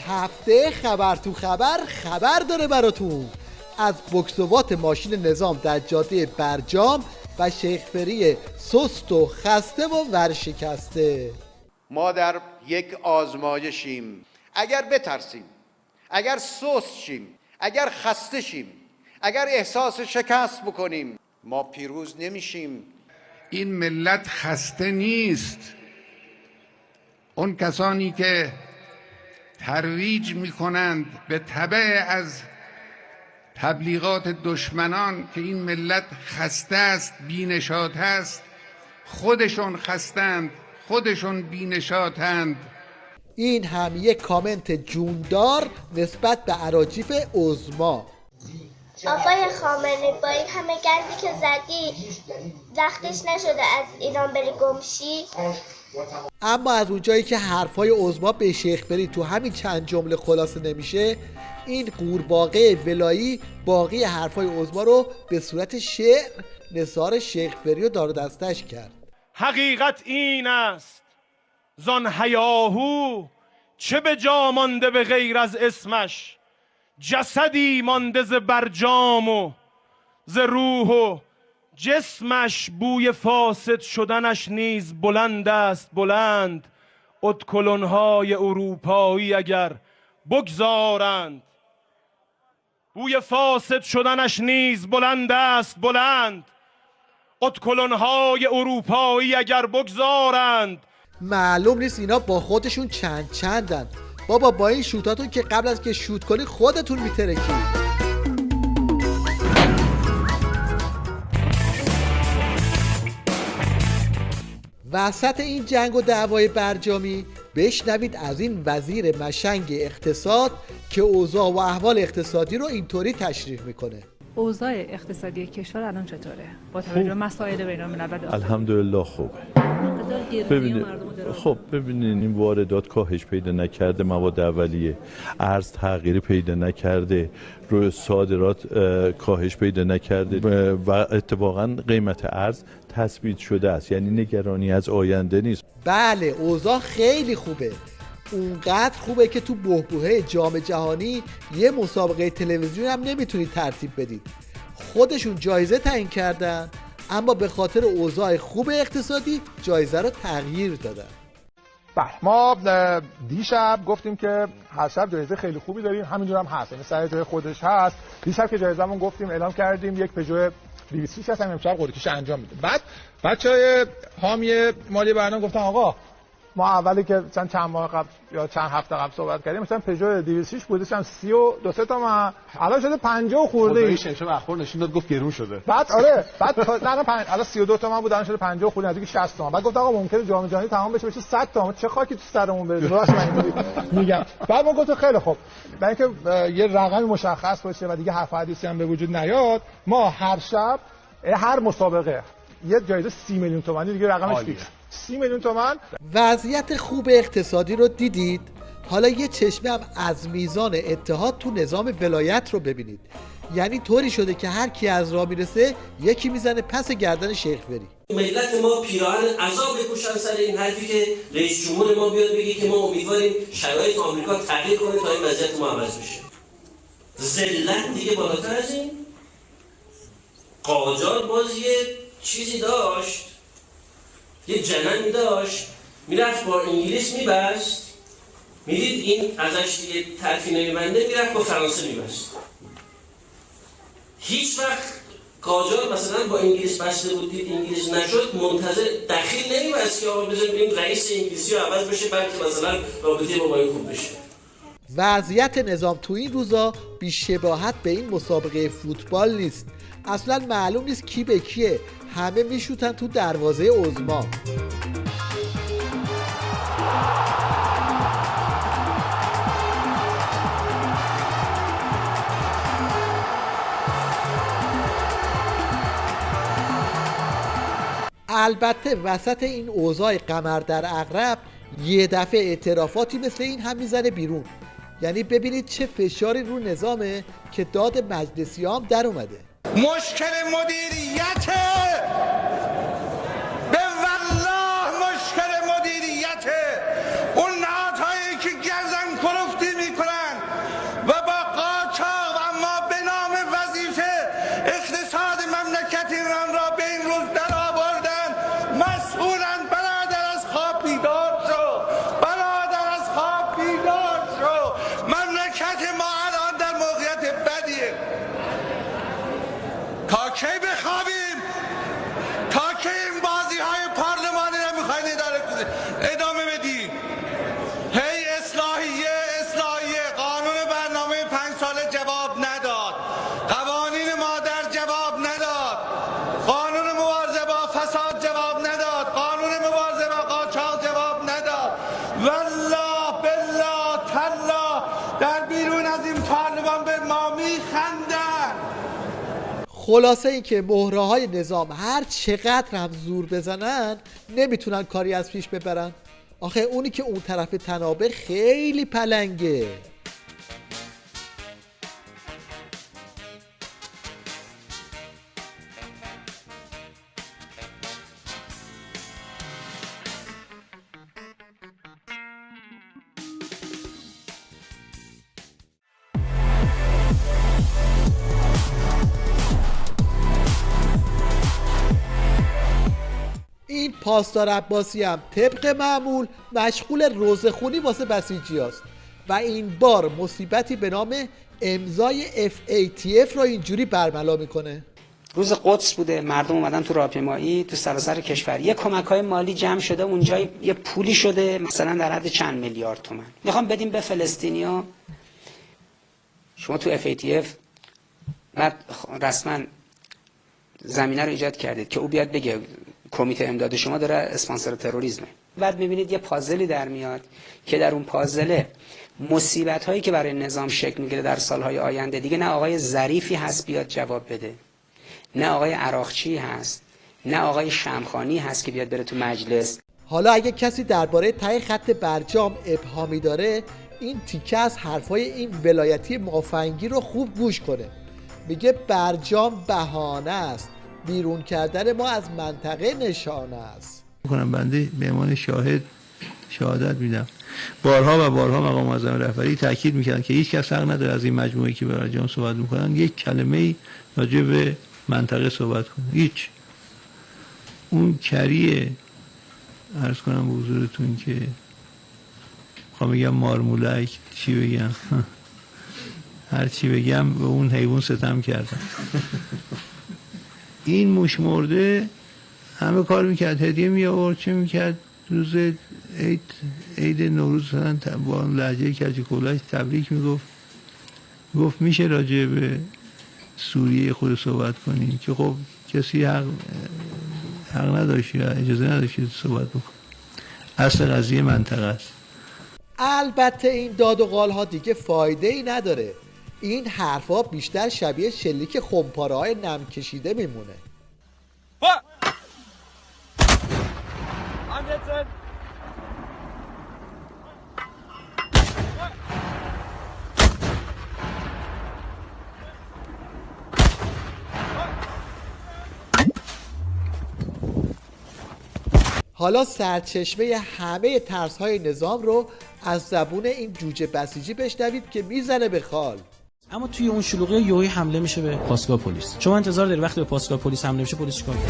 هفته خبر تو خبر داره براتون از بوکسوات ماشین نظام در جاده برجام و شیخ فری سست و خسته و ورشکسته. ما در یک آزمایشیم. اگر بترسیم، اگر سست شیم، اگر خسته شیم، اگر احساس شکست بکنیم، ما پیروز نمیشیم. این ملت خسته نیست. اون کسانی که ترویج میکنند به تبع از تبلیغات دشمنان که این ملت خسته است، بی‌نشاط است، خودشون خستند، خودشون بی‌نشاطند. این هم یک کامنت جوندار نسبت به اراجیف عظما. آقای خامنه‌ای با این همه گندی که زدی وقتش نشده از ایران بری گمشی؟ اما از اونجایی که حرفای عظما به شیخ فری تو همین چند جمله خلاصه نمیشه، این قورباغه ولایی باقی حرفای عظما رو به صورت شعر نثار شیخ فری رو دار دستش کرد. حقیقت این است زان هیاهو چه به جا مانده به غیر از اسمش، جسدی مانده ز برجام و ز روح و جسمش، بوی فاسد شدنش نیز بلند است بلند، ادکلنهای اروپایی اگر بگذارند. بوی فاسد شدنش نیز بلند است بلند، ادکلنهای اروپایی اگر بگذارند. معلوم نیست اینا با خودشون چندن. بابا با این شوتاتون که قبل از که شوت کنی خودتون میترکید. وسط این جنگ و دعوای برجامی بشنوید از این وزیر مشنگ اقتصاد که اوضاع و احوال اقتصادی رو اینطوری تشریح میکنه. اوضاع اقتصادی کشور الان چطوره؟ با توجه به مسائل بین‌المللی. الحمدلله خوبه. ببینین این واردات کاهش پیدا نکرده، مواد اولیه، ارز تغییری پیدا نکرده، روی صادرات کاهش پیدا نکرده و اتفاقا قیمت ارز تثبیت شده است، یعنی نگرانی از آینده نیست. بله اوضاع خیلی خوبه، اونقدر خوبه که تو بحبوحه جام جهانی یه مسابقه تلویزیون هم نمیتونید ترتیب بدید. خودشون جایزه تعیین کردن اما به خاطر اوضاع خوب اقتصادی جایزه رو تغییر دادن. بله ما دیشب گفتیم که هر شب جایزه خیلی خوبی داریم، همینجور هم هست، یعنی سر جای خودش هست. دیشب که جایزه‌مون گفتیم اعلام کردیم یک پژو 206 هست، امشب قرعه‌کشی انجام میدیم. بعد بچهای حامی مالی برنامه گفتن آقا ما اولی که چند ماه قبل یا چند هفته قبل صحبت کردیم مثلا پژو 206 بودش هم 32 تومن، الان شده 50 خورده ای. شنشم اخبار نشون داد گفت گرون شده. بعد بعد الان 32 تومن بود الان شده 50 خورده، نزدیک 60 تومن. بعد گفت آقا ممکنه جام جهانی تمام بشه 100 تومن، چه خاکی تو سرمون بره. راست میگم. بعد ما گفتم خیلی خوب، برای اینکه یه رقمی مشخص باشه و دیگه حرف حدیثی هم به وجود نیاد، ما هر شب هر مسابقه یه جایزه 30 میلیون تومانی دیگه رقمش فیکس 30 میلیون تومان. وضعیت خوب اقتصادی رو دیدید؟ حالا یه چشمه هم از میزان اتحاد تو نظام ولایت رو ببینید. یعنی طوری شده که هر کی از راه میرسه یکی میزنه پس گردن شیخ فری. ملت ما پیراهن عذاب بپوشن سر این حرفی که رئیس جمهور ما بیاد بگه که ما امیدواریم شرایط آمریکا تغییر کنه تا این وضعیت ما عوض بشه. ذلت دیگه بالاتر از این. قاجار باز یه چیزی داشت، یه جننی داشت، میرفت با انگلیس میبست، میدید این ازش دیگه ترفی نمیبنده، میرفت با فرانسه میبست. هیچ وقت قاجار مثلا با انگلیس بسته بود دید انگلیس نشد، منتظر دخیل نمیبست که آقا بزن بریم رئیس انگلیسی رو عوض بشه بلکه مثلا رابطه با این خوب بشه. وضعیت نظام تو این روزا بی‌شباهت به این مسابقه فوتبال نیست. اصلا معلوم نیست کی به کیه، همه میشوتن تو دروازه عظما. البته وسط این اوضاع قمر در عقرب یه دفعه اعترافاتی مثل این هم میزنه بیرون. یعنی ببینید چه فشاری رو نظامه که داد مجلسیام در اومده. مشکل مدیریت، به والله مشکل مدیریت. اون نهادهایی که گردن کلفتی میکنن خلاصه این که مهره‌های نظام هر چقدر هم زور بزنن نمیتونن کاری از پیش ببرن. آخه اونی که اون طرف تنابه خیلی پلنگه. این پاسدار عباسی هم طبق معمول مشغول روزخونی واسه بسیجی هست و این بار مصیبتی به نام امضای FATF رو اینجوری برملا میکنه. روز قدس بوده، مردم اومدن تو راهپیمایی تو سراسر کشور، یه کمک‌های مالی جمع شده اونجا، یه پولی شده مثلا در حد چند میلیارد تومان میخوام بدیم به فلسطینیا. شما تو FATF بعد رسما زمینه رو ایجاد کردید که او بیاد بگه کمیته امداد شما داره اسپانسر تروریسمه. بعد میبینید یه پازلی در میاد که در اون پازله مصیبت هایی که برای نظام شکل میگیره در سالهای آینده دیگه نه آقای ظریفی هست بیاد جواب بده، نه آقای عراقچی هست، نه آقای شمخانی هست که بیاد بره تو مجلس. حالا اگه کسی درباره ته خط برجام ابهامی داره، این تیکه از حرفای این ولایتی مافنگی رو خوب گوش کنه. میگه برجام بهانه است، بیرون کردن ما از منطقه نشانه است. بنده به عنوان شاهد شهادت میدم بارها و بارها مقام معظم رهبری تاکید میکردن که هیچ کس حق نداره از این مجموعه‌ای که برجام صحبت میکنن یک کلمه راجع به منطقه صحبت کنه. هیچ. اون کریه عرض کنم به حضورتون که میخوام بگم مارمولک چی بگم هر چی بگم به اون حیوان ستم کردم. این موش مرده همه کار میکرد، هدیه می آورد، چه میکرد روز عید نوروز با لهجه کج کولش تبریک میگفت میشه راجع به سوریه خود صحبت کنی که خب کسی حق نداشت یا اجازه نداشت صحبت بکن. اصل قضیه منطقه است. البته این داد و قال ها دیگه فایده ای نداره. این حرفا بیشتر شبیه شلیک خمپاره های نم کشیده میمونه. حالا سرچشمه همه ترس‌های نظام رو از زبون این جوجه بسیجی بشنوید که میزنه به خال. اما توی اون شلوغی یهویی حمله میشه به پاسگاه پلیس. شما انتظار داری وقتی به پاسگاه پلیس حمله میشه پلیس چیکار کنه؟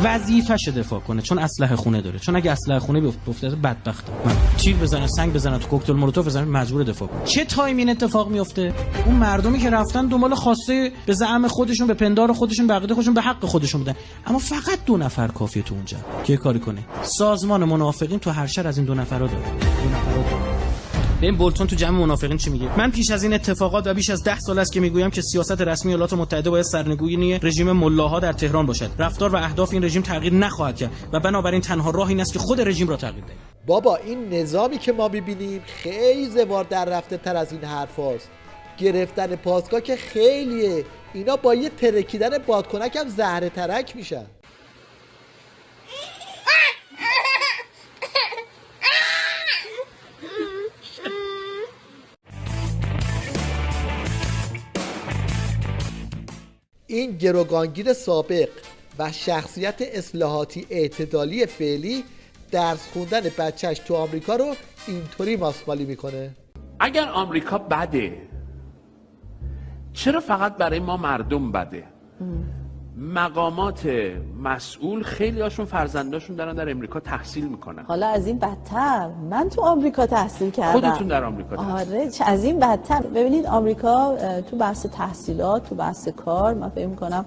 وظیفه‌ش دفاع کنه، چون اسلحه خونه داره. چون اگه اسلحه خونه بیفته بدبخته. تیر بزنه، سنگ بزنه، تو کوکتل مولوتوف بزنه، مجبور دفاع کنه. چه تایمی این اتفاق میفته؟ اون مردمی که رفتن دنبال خواسته به زعم خودشون، به پندار خودشون، به عقیده خودشون، به حق خودشون بودن. اما فقط 2 نفر کافیه تو اونجا که کاری کنه. سازمان منافقین تو هر شهر از این 2 نفرا داره. 2 نفرا داره. ببین بولتون تو جمع منافقین چی میگه؟ من پیش از این اتفاقات و بیش از 10 سال است که میگویم که سیاست رسمی ایالات متحده باید سرنگونی رژیم ملاها در تهران باشد. رفتار و اهداف این رژیم تغییر نخواهد کرد و بنابراین تنها راه این است که خود رژیم را تغییر دهیم. بابا این نظامی که ما میبینیم خیلی زوار در رفته تر از این حرفاست. گرفتن پاسگاه که خیلیه، اینا با یه ترکیدن بادکنک هم زهره ترک میشن. این گروگانگیر سابق و شخصیت اصلاحاتی اعتدالی فعلی درس خوندن بچهش تو آمریکا رو اینطوری ماسمالی میکنه. اگر آمریکا بده، چرا فقط برای ما مردم بده؟ مقامات مسئول خیلی هاشون فرزنداشون دارن در امریکا تحصیل میکنن. حالا از این بدتر، من تو آمریکا تحصیل کردم. خودتون در آمریکا تحصیل. آره از این بدتر. ببینید آمریکا تو بحث تحصیلات، تو بحث کار من فکر میکنم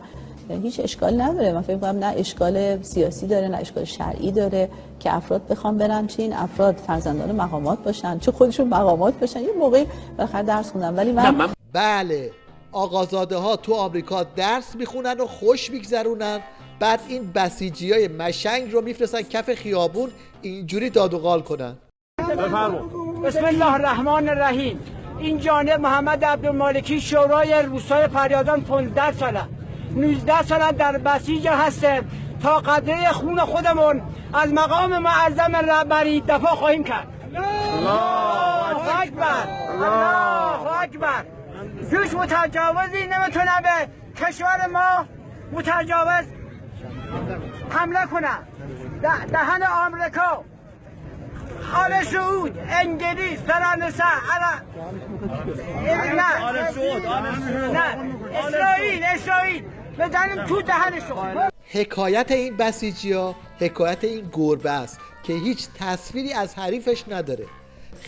هیچ اشکال نداره. من فکر میکنم نه اشکال سیاسی داره نه اشکال شرعی داره که افراد بخوام برن چه این افراد فرزندان مقامات باشن چه خودشون مقامات باشن. یه موقعی بالاخره درس خوندن ولی من بله آقازاده ها تو آمریکا درس میخونن و خوش میگذرونن، بعد این بسیجی های مشنگ رو میفرستن کف خیابون اینجوری داد و قال کنن. بسم الله الرحمن الرحیم. این جانب محمد عبدالمالکی شورای روستای پریادان 15 ساله 19 ساله در بسیج هستیم تا قدره خون خودمون از مقام معظم رهبری دفاع خواهیم کرد. الله اکبر، الله اکبر. هیچ متجاوزی نمیتونه به کشور ما متجاوز حمله کنه. دهن آمریکا، آل سعود، انگلیس، فرانسه، اسرائیل بزنیم تو دهنشون. حکایت این بسیجی‌ها حکایت این گربه است که هیچ تصویری از حریفش نداره.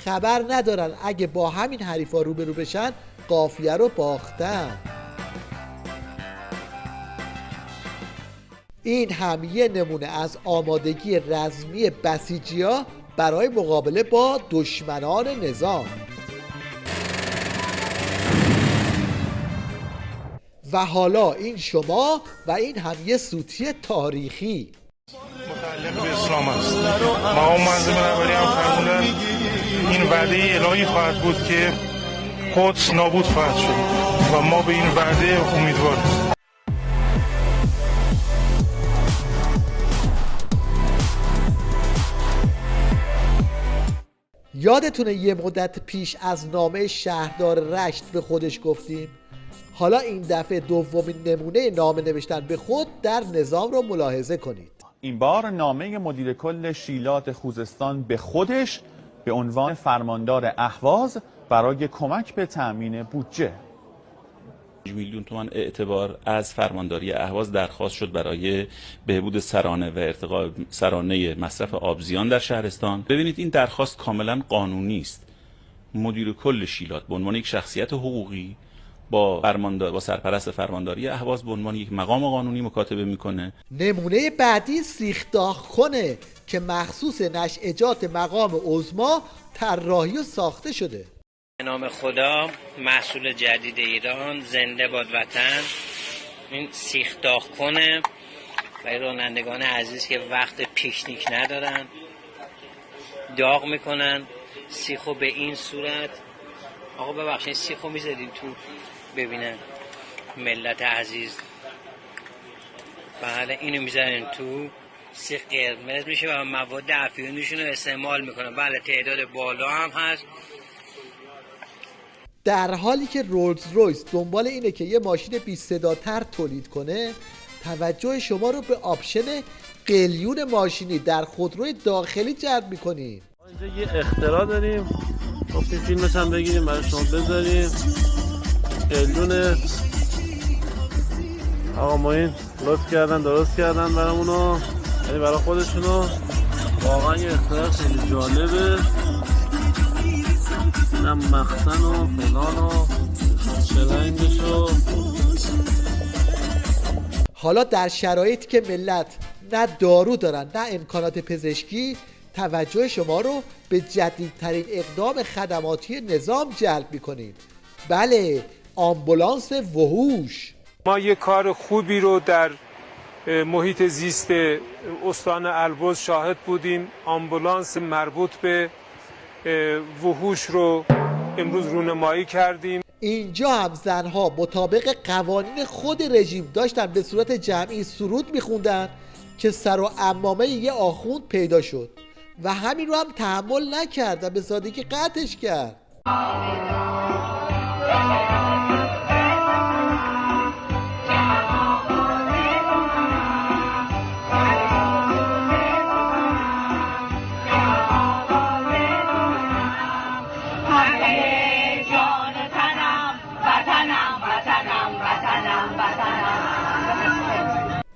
خبر ندارن اگه با همین حریفا روبرو بشن قافیه رو باختن. این هم یه نمونه از آمادگی رزمی بسیجی‌ها برای مقابله با دشمنان نظام. و حالا این شما و این هم یه سوتی تاریخی متعلق به اسلام است. مقام معظم رهبری هم فرمودن این وعده الهی خواهد بود که قدس نابود خواهد شد و ما به این وعده امیدواریم. یادتونه یه مدت پیش از نامه شهردار رشت به خودش گفتیم؟ حالا این دفعه دومین نمونه نامه نوشتن به خود در نظام رو ملاحظه کنید. این بار نامه مدیر کل شیلات خوزستان به خودش به عنوان فرماندار اهواز برای کمک به تأمین بودجه. 5 میلیون تومان اعتبار از فرمانداری اهواز درخواست شد برای بهبود سرانه و ارتقاء سرانه مصرف آبزیان در شهرستان. ببینید این درخواست کاملا قانونی است. مدیر کل شیلات به عنوان یک شخصیت حقوقی با سرپرست فرمانداری اهواز به عنوان یک مقام قانونی مکاتبه میکنه. نمونه بعدی سیخداغ کنه که مخصوص نشئجات مقام عظما طراحی و ساخته شده. به نام خدا، محصول جدید ایران، زنده باد وطن. این سیخداغ کنه برای رانندگان عزیز که وقت پیکنیک ندارن، داغ میکنن سیخو به این صورت. آقا ببخشید سیخو میزدیم تو ببینن ملت عزیز. بله اینو میزنن تو، سیخ قرمز میشه و مواد افیونیشون رو استعمال میکنن. بله تعداد بالا هم هست. در حالی که رولز رویس دنبال اینه که یه ماشین بی صداتر تولید کنه، توجه شما رو به آپشن قلیون ماشینی در خودروی داخلی جلب میکنیم. اینجا یه اختراع داریم، گفتیم فیلمش هم بگیریم برای شما بذاریم. قلیون آقا معین لطف کردن درست کردن برامونو، یعنی برای خودشونو. واقعا یه اختراع خیلی جالبه. اینم مخزن و فلان و شلنگشو. حالا در شرایطی که ملت نه دارو دارن نه امکانات پزشکی، توجه شما رو به جدیدترین اقدام خدماتی نظام جلب می‌کنیم. بله، آمبولانس وحوش. ما یه کار خوبی رو در محیط زیست استان البرز شاهد بودیم. آمبولانس مربوط به وحوش رو امروز رونمایی کردیم. اینجا هم زنها مطابق قوانین خود رژیم داشتن به صورت جمعی سرود میخوندن که سر و عمامه یه آخوند پیدا شد و همین رو هم تحمل نکرد و به سادگی قطعش کرد.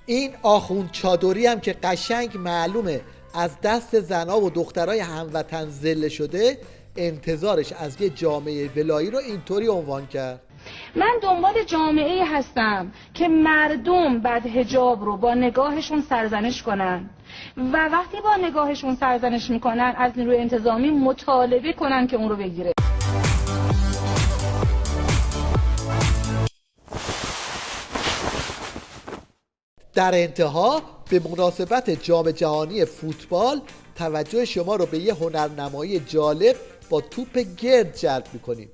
این آخوند چادری هم که قشنگ معلومه از دست زنها و دخترای هموطن ذله شده، انتظارش از یه جامعه ولایی رو اینطوری عنوان کرد: من دنبال جامعه‌ای هستم که مردم بعد حجاب رو با نگاهشون سرزنش کنن و وقتی با نگاهشون سرزنش میکنن از نیروی انتظامی مطالبه کنن که اون رو بگیره. در انتها به مناسبت جام جهانی فوتبال توجه شما رو به یه هنرنمایی جالب با توپ گرد جلب می‌کنیم.